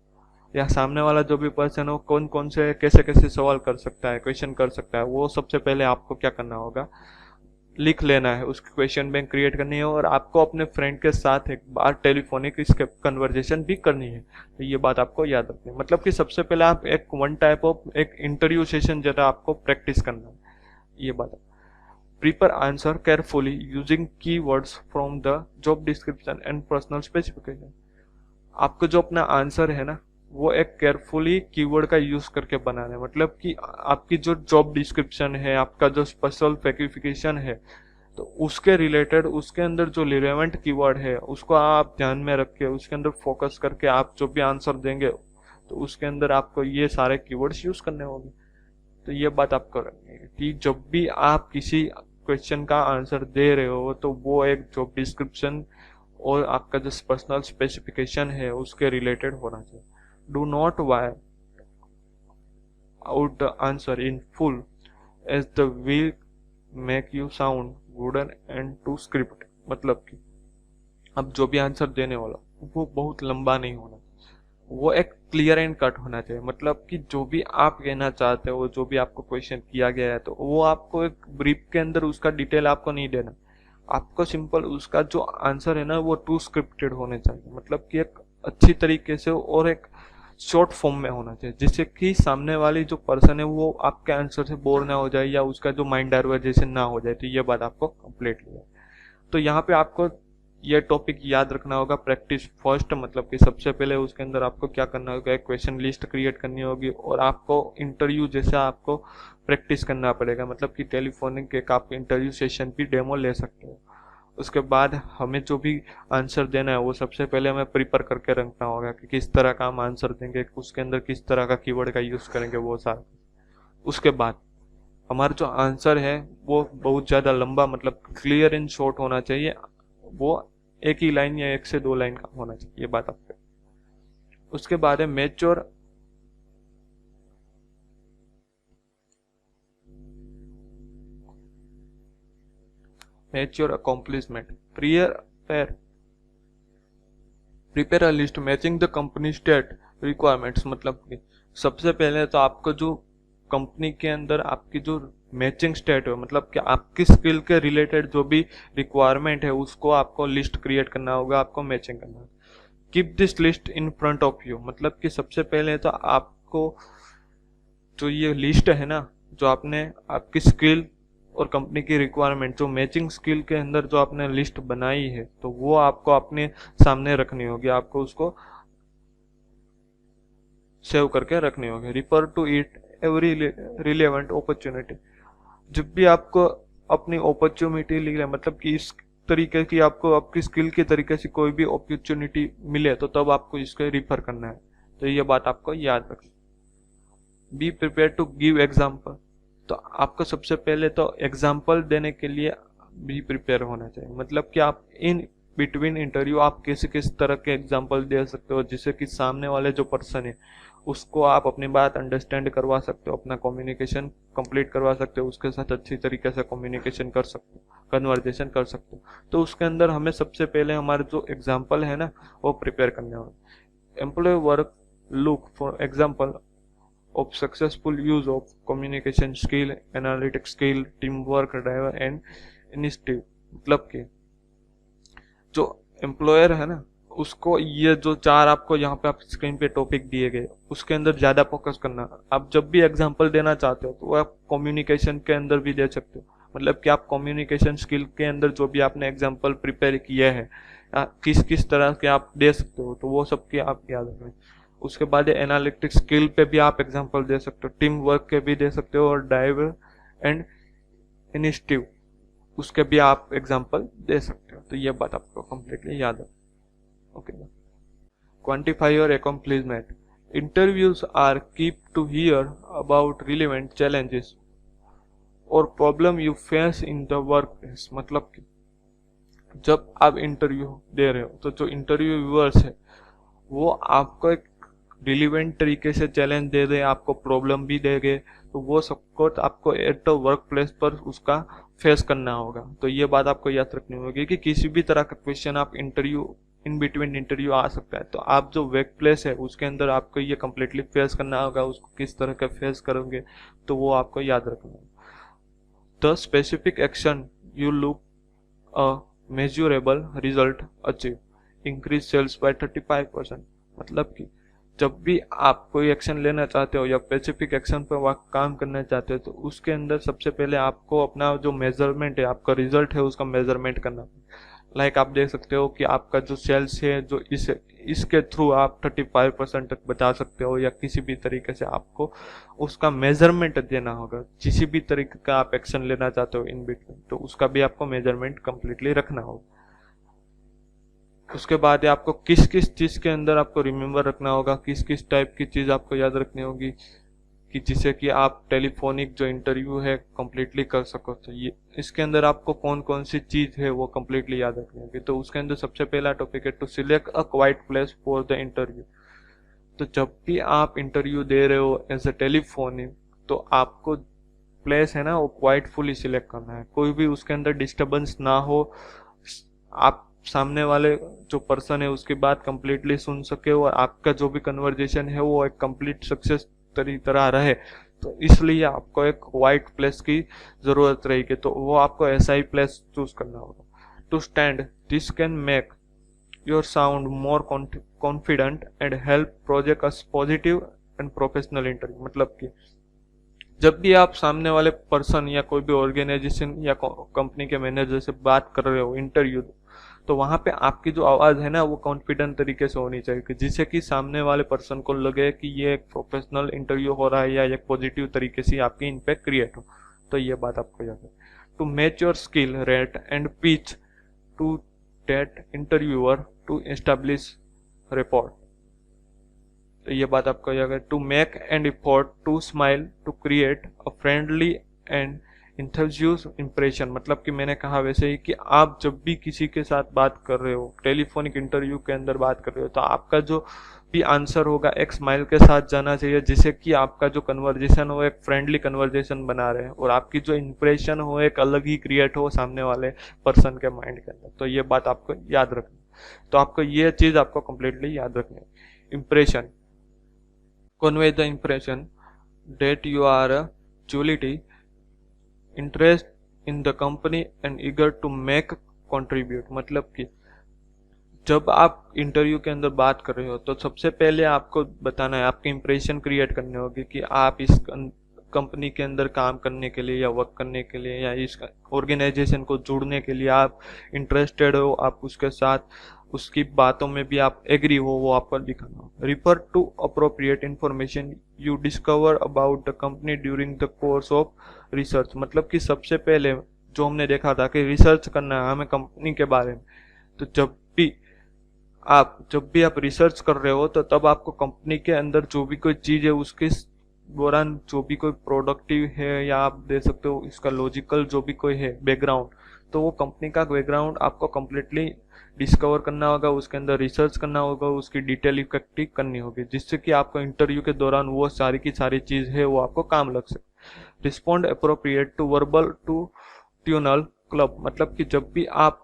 या सामने वाला जो भी पर्सन हो कौन कौन से कैसे कैसे सवाल कर सकता है, क्वेश्चन कर सकता है, वो सबसे पहले आपको क्या करना होगा, लिख लेना है, उसकी क्वेश्चन बैंक क्रिएट करनी है और आपको अपने फ्रेंड के साथ एक बार टेलीफोनिक इसके कन्वर्जेशन भी करनी है। तो ये बात आपको याद रखनी है। मतलब कि सबसे पहले आप एक वन टाइप ऑफ एक इंटरव्यू सेशन जैसा आपको प्रैक्टिस करना है, ये बात। Prepare answer carefully using keywords from the job description and personal specification. आपको जो अपना आंसर है ना वो एक केयरफुली कीवर्ड का यूज करके बनाना है। मतलब कि आपकी जो जॉब डिस्क्रिप्शन है, आपका जो स्पेशल स्पेसिफिकेशन है, तो उसके रिलेटेड उसके अंदर जो रिलेवेंट कीवर्ड है उसको आप ध्यान में रख के उसके अंदर फोकस करके आप जो भी आंसर देंगे तो उसके अंदर आपको ये सारे कीवर्ड्स यूज करने होंगे। तो ये बात आपको रखनी है कि जब भी आप किसी क्वेश्चन का आंसर दे रहे हो तो वो एक जॉब डिस्क्रिप्शन और आपका जो पर्सनल स्पेसिफिकेशन है उसके रिलेटेड होना चाहिए। Do not wire out the answer in full as the will make you sound wooden and too script। मतलब कि अब जो भी आंसर देने वाला वो बहुत लंबा नहीं होना, वो एक क्लियर एंड कट होना चाहिए। मतलब कि जो भी आप कहना चाहते हो, जो भी आपको क्वेश्चन किया गया है, तो वो आपको एक ब्रीफ के अंदर उसका डिटेल आपको नहीं देना, आपको सिंपल उसका जो आंसर है ना वो टू स्क्रिप्टेड होने चाहिए। मतलब कि एक अच्छी तरीके से और एक शॉर्ट फॉर्म में होना चाहिए, जिससे कि सामने वाली जो पर्सन है वो आपके आंसर से बोर ना हो जाए या उसका जो माइंड डाइवर्जेशन ना हो जाए। तो ये बात आपको कंप्लीटली है। तो यहाँ पे आपको ये टॉपिक याद रखना होगा, प्रैक्टिस फर्स्ट, मतलब कि सबसे पहले उसके अंदर आपको क्या करना होगा, एक क्वेश्चन लिस्ट क्रिएट करनी होगी और आपको इंटरव्यू जैसा आपको प्रैक्टिस करना पड़ेगा, मतलब कि टेलीफोनिक एक आप इंटरव्यू सेशन भी डेमो ले सकते हो। उसके बाद हमें जो भी आंसर देना है वो सबसे पहले हमें प्रिपेयर करके रखना होगा कि किस तरह का हम आंसर देंगे, उसके अंदर किस तरह का कीवर्ड का यूज़ करेंगे वो सारा। उसके बाद हमारा जो आंसर है वो बहुत ज़्यादा लंबा, मतलब क्लियर एंड शॉर्ट होना चाहिए, वो एक ही लाइन या 1 से 2 लाइन का होना चाहिए, ये बात आपको। उसके बाद है match your accomplishment, prepare a list matching the company state requirements. मतलब कि सबसे पहले तो आपको जो कंपनी के अंदर आपकी जो मैचिंग स्टेट है, मतलब कि आपकी स्किल के रिलेटेड जो भी रिक्वायरमेंट है उसको आपको लिस्ट क्रिएट करना होगा, आपको मैचिंग करना होगा। Keep this list in front of you, मतलब कि सबसे पहले तो आपको जो ये लिस्ट है ना, जो आपने आपकी स्किल और कंपनी की रिक्वायरमेंट, जो मैचिंग स्किल के अंदर जो आपने लिस्ट बनाई है, तो वो आपको अपने सामने रखनी होगी, आपको उसको सेव करके रखनी होगी। Refer to it every relevant opportunity, जब भी आपको अपनी अपॉर्चुनिटी लिखे, मतलब कि इस तरीके की आपको आपकी स्किल के तरीके से कोई भी अपॉर्चुनिटी मिले तो तब आपको इसको रिफर करना है। तो ये बात आपको याद रखनी। Be prepare to give example, तो आपको सबसे पहले तो एग्जाम्पल देने के लिए भी प्रिपेयर होना चाहिए, मतलब कि आप इन बिटवीन इंटरव्यू आप किस तरह के एग्जाम्पल दे सकते हो जिससे कि सामने वाले जो पर्सन है उसको आप अपनी बात अंडरस्टैंड करवा सकते हो, अपना कम्युनिकेशन कंप्लीट करवा सकते हो, उसके साथ अच्छी तरीके से कम्युनिकेशन कर सकते हो, कन्वर्जेशन कर सकते हो। तो उसके अंदर हमें सबसे पहले हमारे जो एग्जाम्पल है ना वो प्रिपेयर करने होंगे। Employ work look for example of successful use of communication skill, analytic skill, teamwork, drive and initiative। मतलब कि जो एम्प्लॉयर है ना उसको ये जो 4 आपको यहाँ पे आप स्क्रीन पे टॉपिक दिए गए उसके अंदर ज्यादा फोकस करना। आप जब भी एग्जांपल देना चाहते हो तो वो आप कम्युनिकेशन के अंदर भी दे सकते हो, मतलब कि आप कम्युनिकेशन स्किल के अंदर जो भी आपने एग्जांपल प्रिपेयर किया है किस किस तरह के आप दे सकते हो, तो वो सबके आप याद रखें। उसके बाद एनालिटिक स्किल पे भी आप एग्जांपल दे सकते हो, टीम वर्क के भी दे सकते हो और ड्राइव एंड इनिशिएटिव उसके भी आप एग्जांपल दे सकते हो। तो ये बात आपको कंप्लीटली याद है। Okay, quantify your accomplishment. Interviews are keep to hear about relevant challenges और problem you face in the work place. मतलब कि जब आप इंटरव्यू दे रहे हो तो जो इंटरव्यू व्यूअर्स है वो आपको एक रिलेवेंट तरीके से चैलेंज दे दे, आपको प्रॉब्लम भी देंगे, तो वो सबको आपको एट द वर्क प्लेस पर उसका फेस करना होगा। तो ये बात आपको याद रखनी होगी कि किसी भी तरह का क्वेश्चन आप इंटरव्यू इन बिटवीन इंटरव्यू आ सकता है, तो आप जो वर्क प्लेस है उसके अंदर आपको ये कम्प्लीटली फेस करना होगा, उसको किस तरह का फेस करोगे तो वो आपको याद रखना होगा। The specific action you look a measurable result achieve, increase sales by 35%। मतलब कि जब भी आप कोई एक्शन लेना चाहते हो या स्पेसिफिक एक्शन पर काम करना चाहते हो तो उसके अंदर सबसे पहले आपको अपना जो मेजरमेंट है, आपका रिजल्ट है, उसका मेजरमेंट करना। लाइक आप देख सकते हो कि आपका जो सेल्स है जो इसके थ्रू आप 35% तक बचा सकते हो, या किसी भी तरीके से आपको उसका मेजरमेंट देना होगा। किसी भी तरीके का आप एक्शन लेना चाहते हो इन बिटवीन तो उसका भी आपको मेजरमेंट कंप्लीटली रखना होगा। उसके बाद आपको किस किस चीज के अंदर आपको रिमेम्बर रखना होगा, किस किस टाइप की चीज आपको याद रखनी होगी कि जिससे कि आप टेलीफोनिक जो इंटरव्यू है कंप्लीटली कर सको। तो ये इसके अंदर आपको कौन कौन सी चीज है वो कंप्लीटली याद रखनी होगी। तो उसके अंदर सबसे पहला टॉपिक है to select a quite place for the interview. तो जब भी आप इंटरव्यू दे रहे हो एज अ टेलीफोनिक तो आपको प्लेस है ना वो क्वाइट फुली सिलेक्ट करना है, कोई भी उसके अंदर डिस्टर्बेंस ना हो, आप सामने वाले जो पर्सन है उसकी बात कंप्लीटली सुन सके और आपका जो भी कन्वर्जेशन है वो एक कंप्लीट सक्सेस तरह रहे। तो इसलिए आपको एक वाइट प्लेस की जरूरत रहेगी, तो वो आपको ऐसा ही प्लेस चूज करना होगा। To stand this can make your sound more confident and help project us positive and professional interview. मतलब कि जब भी आप सामने वाले पर्सन या कोई भी ऑर्गेनाइजेशन या कंपनी के मैनेजर से बात कर रहे हो इंटरव्यू, तो वहां पे आपकी जो आवाज है ना वो कॉन्फिडेंट तरीके से होनी चाहिए, जिससे कि सामने वाले पर्सन को लगे कि ये एक प्रोफेशनल इंटरव्यू हो रहा है या एक पॉजिटिव तरीके से आपकी इम्पैक्ट क्रिएट हो। तो ये बात आपको याद है। To match your skill rate and pitch to that interviewer to establish rapport. तो ये बात आपको याद है। To make an effort to smile to create a friendly and enthusiastic impression. मतलब कि मैंने कहा वैसे ही कि आप जब भी किसी के साथ बात कर रहे हो, टेलीफोनिक इंटरव्यू के अंदर बात कर रहे हो, तो आपका जो भी आंसर होगा एक स्माइल के साथ जाना चाहिए, जिससे कि आपका जो कन्वर्जेशन हो एक फ्रेंडली कन्वर्जेशन बना रहे और आपकी जो इंप्रेशन हो एक अलग ही क्रिएट हो सामने वाले पर्सन के माइंड के अंदर। तो ये बात आपको याद रखनी। तो आपको ये चीज आपको कंप्लीटली याद रखनी है। Impression, convey the impression that you are truly interested in the company and eager to make contribute। मतलब कि जब आप इंटरव्यू के अंदर बात कर रहे हो तो सबसे पहले आपको बताना है, आपके इंप्रेशन क्रिएट करने होगी कि आप इस कंपनी के अंदर काम करने के लिए या वर्क करने के लिए या इस ऑर्गेनाइजेशन को जुड़ने के लिए आप इंटरेस्टेड हो, आप उसके साथ उसकी बातों में भी आप एग्री हो, वो आपको दिखाना हो। Refer to appropriate information you discover about the company during the course of research. मतलब कि सबसे पहले जो हमने देखा था कि रिसर्च करना है हमें कंपनी के बारे में, तो जब भी आप रिसर्च कर रहे हो तो तब आपको कंपनी के अंदर जो भी कोई चीज है उसके दौरान जो भी कोई प्रोडक्टिव है या आप दे सकते हो इसका लॉजिकल जो भी कोई है बैकग्राउंड, तो वो कंपनी का बैकग्राउंड आपको कम्प्लीटली डिस्कवर करना होगा, उसके अंदर रिसर्च करना होगा, उसकी डिटेल इकट्ठी करनी होगी, जिससे कि आपको इंटरव्यू के दौरान वो सारी की सारी चीज है वो आपको काम लग सके। Respond appropriate to verbal to tunnel club. मतलब कि जब भी आप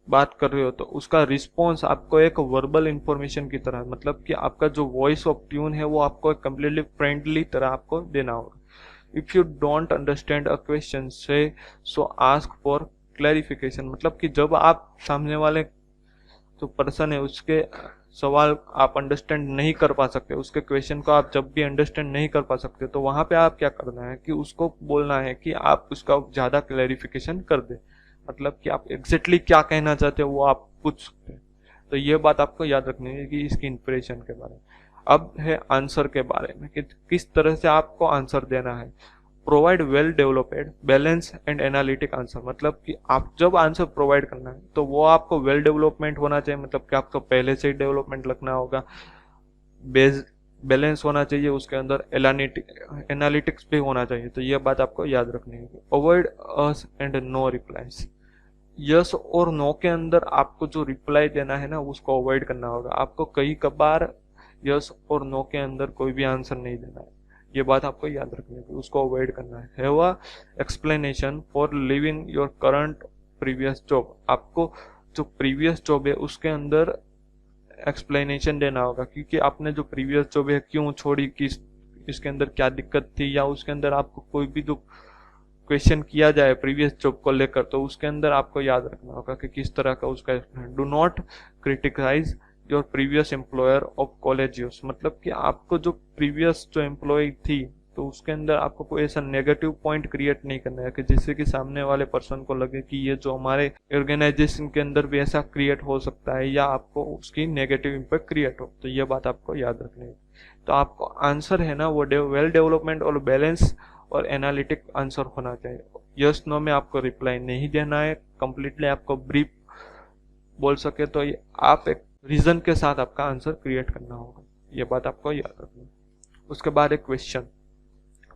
बात कर रहे हो तो उसका रिस्पॉन्स आपको एक वर्बल इंफॉर्मेशन की तरह, मतलब कि आपका जो वॉइस ऑफ ट्यून है वो आपको एक कम्प्लीटली फ्रेंडली तरह आपको देना होगा। If you don't understand a question से सो आस्क फॉर क्लैरिफिकेशन। मतलब कि जब आप सामने वाले जो पर्सन है उसके सवाल आप अंडरस्टैंड नहीं कर पा सकते, उसके क्वेश्चन को आप जब भी अंडरस्टैंड नहीं कर पा सकते, तो वहां पे आप क्या करना है कि उसको बोलना है कि आप उसका ज्यादा क्लैरिफिकेशन कर दे। मतलब कि आप एग्जैक्टली क्या कहना चाहते हो वो आप पूछ सकते हैं। तो ये बात आपको याद रखनी है कि इसकी इंप्रेशन के बारे में। अब है आंसर के बारे में कि किस तरह से आपको आंसर देना है। Provide well developed balance and analytic answer. मतलब कि आप जब आंसर प्रोवाइड करना है तो वो आपको वेल डेवलपमेंट होना चाहिए, मतलब कि आपको पहले से ही डेवलपमेंट रखना होगा, बैलेंस होना चाहिए, उसके अंदर एनालिटिक्स भी होना चाहिए। तो ये बात आपको याद रखनी है। Avoid yes and no replies. Yes और नो के अंदर आपको जो रिप्लाई देना है ना उसको अवॉइड करना होगा। आपको कई कबार यस और नो के अंदर कोई भी आंसर नहीं देना है, ये बात आपको याद रखनी है, उसको अवॉइड करना है। Have a explanation for living your current previous job. आपको जो प्रीवियस जॉब है उसके अंदर एक्सप्लेनेशन देना होगा, क्योंकि आपने जो प्रीवियस जॉब है क्यों छोड़ी, किस इसके अंदर क्या दिक्कत थी, या उसके अंदर आपको कोई भी जो क्वेश्चन किया जाए प्रीवियस जॉब को लेकर तो उसके अंदर आपको याद रखना होगा कि किस तरह का उसका। Do not criticise your previous employer of college use. मतलब कि आपको जो प्रीवियस जो एम्प्लॉय थी तो उसके अंदर आपको कोई ऐसा नेगेटिव पॉइंट क्रिएट नहीं करना है कि जिससे कि सामने वाले पर्सन को लगे कि ये जो हमारे ऑर्गेनाइजेशन के अंदर भी ऐसा क्रिएट हो सकता है या आपको उसकी नेगेटिव इम्पैक्ट क्रिएट हो। तो ये बात आपको याद रखनी है। तो आपको आंसर है ना वो वेल डेवलपमेंट और बैलेंस और एनालिटिक आंसर होना चाहिए। यस नो में आपको रिप्लाई नहीं देना है, कंप्लीटली आपको ब्रीफ बोल सके तो आप एक रीजन के साथ आपका आंसर क्रिएट करना होगा, ये बात आपको याद रखनी है। उसके बाद एक question,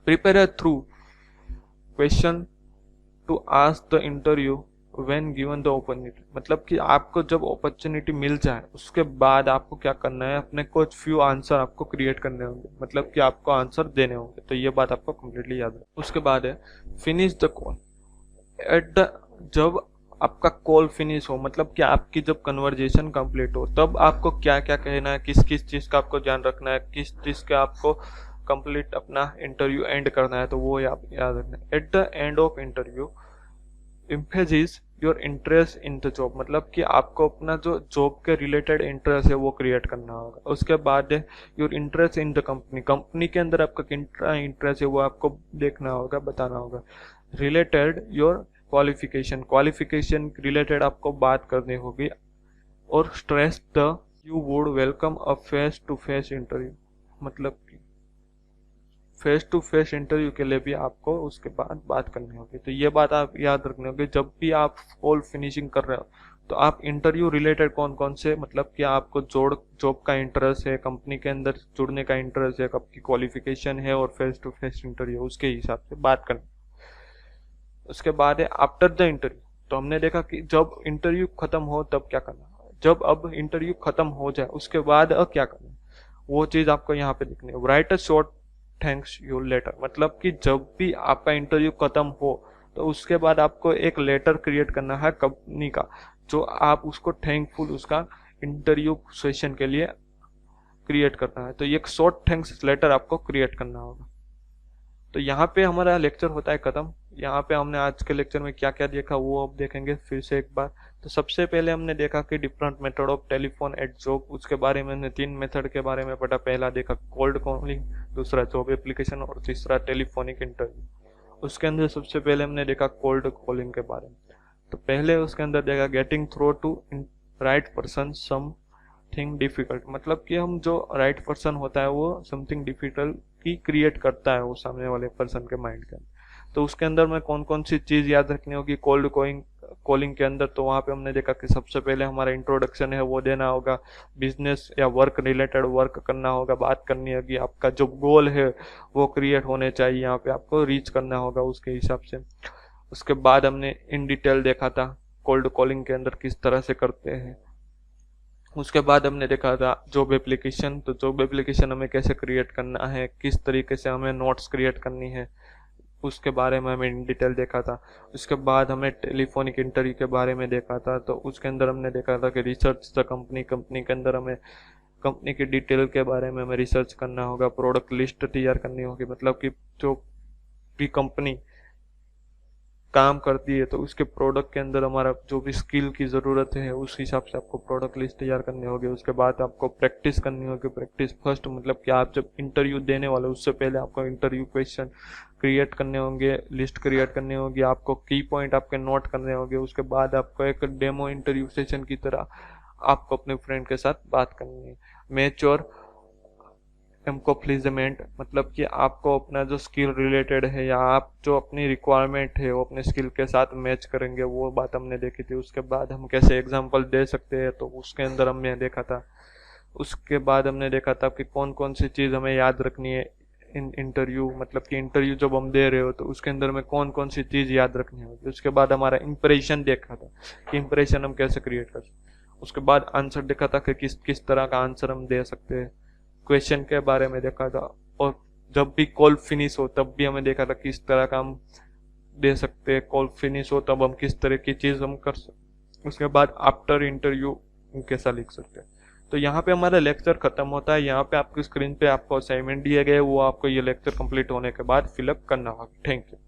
prepare a through question to ask the interview when given the opportunity. मतलब कि आपको जब अपॉर्चुनिटी मिल जाए उसके बाद आपको क्या करना है, अपने कुछ फ्यू आंसर आपको क्रिएट करने होंगे, मतलब कि आपको आंसर देने होंगे। तो ये बात आपको कंप्लीटली याद है। उसके बाद है finish the call at the, जब आपका कॉल फिनिश हो, मतलब कि आपकी जब कन्वर्जेशन कंप्लीट हो तब आपको क्या क्या कहना है, किस किस चीज का आपको ध्यान रखना है, किस चीज का आपको कंप्लीट अपना इंटरव्यू एंड करना है, तो वो आप याद रखना है। At the end of interview emphasis your interest in the job, मतलब कि आपको अपना जो जॉब के रिलेटेड इंटरेस्ट है वो क्रिएट करना होगा। उसके बाद है your interest in the company, company के अंदर आपका कितना इंटरेस्ट है वो आपको देखना होगा, बताना होगा। Related your qualification, qualification related आपको बात करनी होगी। और stress the you would welcome a face to face interview, मतलब कि फेस टू फेस इंटरव्यू के लिए भी आपको उसके बाद बात करनी होगी। तो ये बात आप याद रखनी होगी जब भी आप कॉल फिनिशिंग कर रहे हो। तो आप इंटरव्यू रिलेटेड कौन कौन से, मतलब कि आपको जॉब का इंटरेस्ट है, कंपनी के अंदर जुड़ने का इंटरेस्ट है, आपकी क्वालिफिकेशन है और फेस टू फेस इंटरव्यू, उसके हिसाब से बात करनी। उसके बाद है आफ्टर द इंटरव्यू। तो हमने देखा कि जब इंटरव्यू खत्म हो तब क्या करना, जब अब इंटरव्यू खत्म हो जाए उसके बाद अब क्या करना, वो चीज आपको यहाँ पे लिखनी है। Right a short thanks you later, मतलब कि जब भी आपका इंटरव्यू खत्म हो तो उसके बाद आपको एक लेटर क्रिएट करना है कंपनी का, जो आप उसको थैंकफुल उसका इंटरव्यू सेशन के लिए क्रिएट करना है। तो एक शॉर्ट थैंक्स लेटर आपको क्रिएट करना होगा। तो यहाँ पे हमारा लेक्चर होता है खत्म। यहाँ पे हमने आज के लेक्चर में क्या क्या देखा वो अब देखेंगे फिर से एक बार। तो सबसे पहले हमने देखा कि different method of telephone at job, उसके बारे में हमने 3 मेथड के बारे में पढ़ा। पहला देखा कोल्ड कॉलिंग, दूसरा जॉब एप्लीकेशन और तीसरा टेलीफोनिक इंटरव्यू। उसके अंदर सबसे पहले हमने देखा कोल्ड कॉलिंग के बारे में। तो पहले उसके अंदर देखा getting through to right person something difficult, मतलब कि हम जो राइट पर्सन होता है वो समथिंग डिफिकल्ट की क्रिएट करता है वो सामने वाले पर्सन के माइंड के अंदर। तो उसके अंदर में कौन कौन सी चीज याद रखनी होगी कोल्ड कॉलिंग के अंदर। तो वहां पे हमने देखा कि सबसे पहले हमारा इंट्रोडक्शन है वो देना होगा, बिजनेस या वर्क रिलेटेड वर्क करना होगा, बात करनी होगी, आपका जो गोल है वो क्रिएट होने चाहिए, यहाँ पे आपको रीच करना होगा उसके हिसाब से। उसके बाद हमने इन डिटेल देखा था कोल्ड कॉलिंग के अंदर किस तरह से करते हैं। उसके बाद हमने देखा था जॉब एप्लीकेशन। तो जॉब एप्लीकेशन हमें कैसे क्रिएट करना है, किस तरीके से हमें नोट्स क्रिएट करनी है, उसके बारे में हमें इन डिटेल देखा था। उसके बाद हमने टेलीफोनिक इंटरव्यू के बारे में देखा था। तो उसके अंदर हमने देखा था कि रिसर्च द कंपनी के अंदर हमें कंपनी की डिटेल के बारे में हमें रिसर्च करना होगा, प्रोडक्ट लिस्ट तैयार करनी होगी, मतलब कि जो भी कंपनी काम करती है तो उसके प्रोडक्ट के अंदर हमारा जो भी स्किल की ज़रूरत है उस हिसाब से आपको प्रोडक्ट लिस्ट तैयार करनी होगी। उसके बाद आपको प्रैक्टिस करनी होगी। प्रैक्टिस फर्स्ट मतलब कि आप जब इंटरव्यू देने वाले उससे पहले आपको इंटरव्यू क्वेश्चन क्रिएट करने होंगे, लिस्ट क्रिएट करनी होगी, आपको की पॉइंट आपके नोट करने होंगे। उसके बाद आपको एक डेमो इंटरव्यू सेशन की तरह आपको अपने फ्रेंड के साथ बात करनी है। मैच्योर एम्कोफ्लिजमेंट, मतलब कि आपको अपना जो स्किल रिलेटेड है या आप जो अपनी रिक्वायरमेंट है वो अपने स्किल के साथ मैच करेंगे, वो बात हमने देखी थी। उसके बाद हम कैसे एग्जांपल दे सकते हैं तो उसके अंदर हमने देखा था। उसके बाद हमने देखा था कि कौन कौन सी चीज़ हमें याद रखनी है इन इंटरव्यू, मतलब कि इंटरव्यू जब हम दे रहे हो तो उसके अंदर में कौन कौन सी चीज़ याद रखनी होगी। उसके बाद हमारा इंप्रेशन देखा था कि इंप्रेशन हम कैसे क्रिएट कर सकते। उसके बाद आंसर देखा था कि किस किस तरह का आंसर हम दे सकते हैं। क्वेश्चन के बारे में देखा था। और जब भी कॉल फिनिश हो तब भी हमें देखा था किस तरह का हम दे सकते हैं, कॉल फिनिश हो तब हम किस तरह की चीज़ हम कर सकते। उसके बाद आफ्टर इंटरव्यू कैसा लिख सकते हैं। तो यहाँ पे हमारा लेक्चर खत्म होता है। यहाँ पे आपकी स्क्रीन पे आपको असाइनमेंट दिए गए, वो आपको ये लेक्चर कंप्लीट होने के बाद फिलअप करना होगा। Thank you.